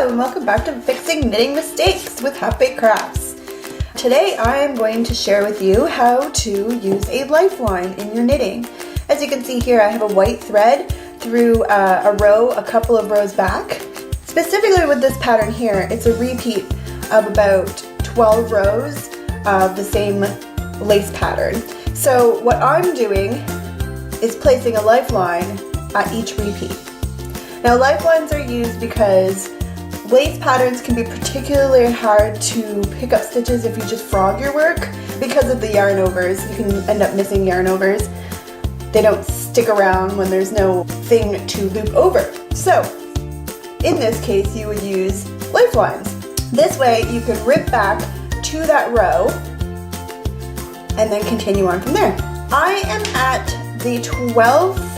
Hello and welcome back to Fixing Knitting Mistakes with Half Baked Crafts. Today I am going to share with you how to use a lifeline in your knitting. As you can see here, I have a white thread through a row, a couple of rows back. Specifically with this pattern here, it's a repeat of about 12 rows of the same lace pattern. So what I'm doing is placing a lifeline at each repeat. Now lifelines are used because lace patterns can be particularly hard to pick up stitches if you just frog your work because of the yarn overs. You can end up missing yarn overs. They don't stick around when there's no thing to loop over. So in this case you would use lifelines. This way you can rip back to that row and then continue on from there. I am at the 12th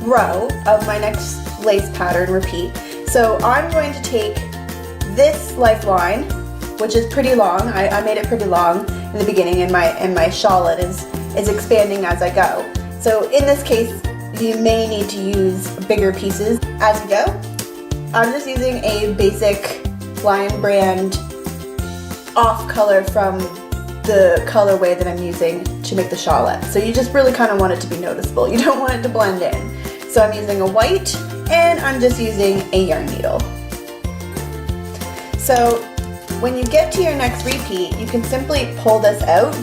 row of my next lace pattern repeat. So I'm going to take this lifeline, which is pretty long. I made it pretty long in the beginning, and my shawlette is expanding as I go. So in this case, you may need to use bigger pieces as you go. I'm just using a basic Lion brand off color from the colorway that I'm using to make the shawlette. So you just really kind of want it to be noticeable. You don't want it to blend in. So I'm using a white and I'm just using a yarn needle. So when you get to your next repeat, you can simply pull this out.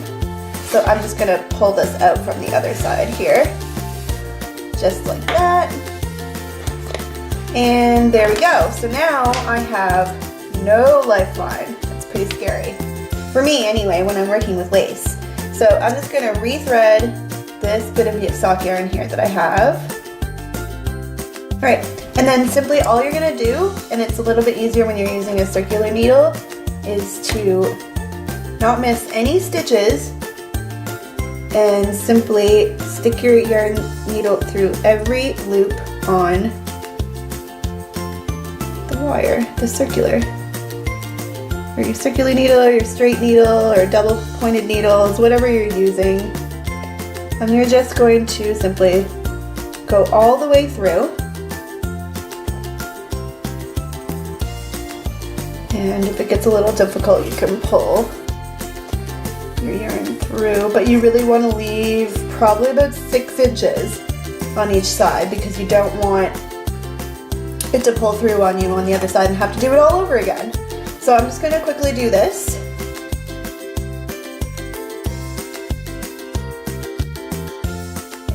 So I'm just gonna pull this out from the other side here. Just like that. And there we go. So now I have no lifeline. That's pretty scary. For me anyway, when I'm working with lace. So I'm just gonna rethread this bit of sock yarn here that I have. Alright, and then simply all you're gonna do, and it's a little bit easier when you're using a circular needle, is to not miss any stitches and simply stick your yarn needle through every loop on the wire, the circular. Or your circular needle, or your straight needle, or double pointed needles, whatever you're using. And you're just going to simply go all the way through. And if it gets a little difficult, you can pull your yarn through, but you really want to leave probably about 6 inches on each side because you don't want it to pull through on you on the other side and have to do it all over again. So I'm just going to quickly do this.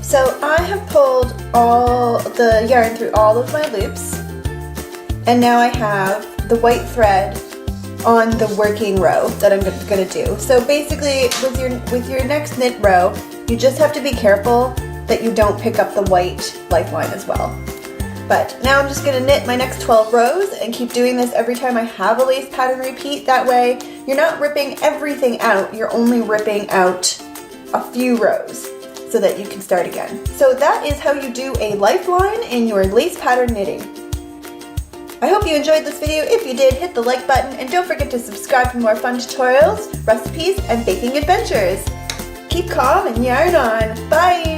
So I have pulled all the yarn through all of my loops, and now I have the white thread on the working row that I'm going to do. So basically with your next knit row, you just have to be careful that you don't pick up the white lifeline as well. But now I'm just going to knit my next 12 rows and keep doing this every time I have a lace pattern repeat. That way you're not ripping everything out, you're only ripping out a few rows so that you can start again. So that is how you do a lifeline in your lace pattern knitting. I hope you enjoyed this video. If you did, hit the like button and don't forget to subscribe for more fun tutorials, recipes, and baking adventures. Keep calm and yarn on. Bye!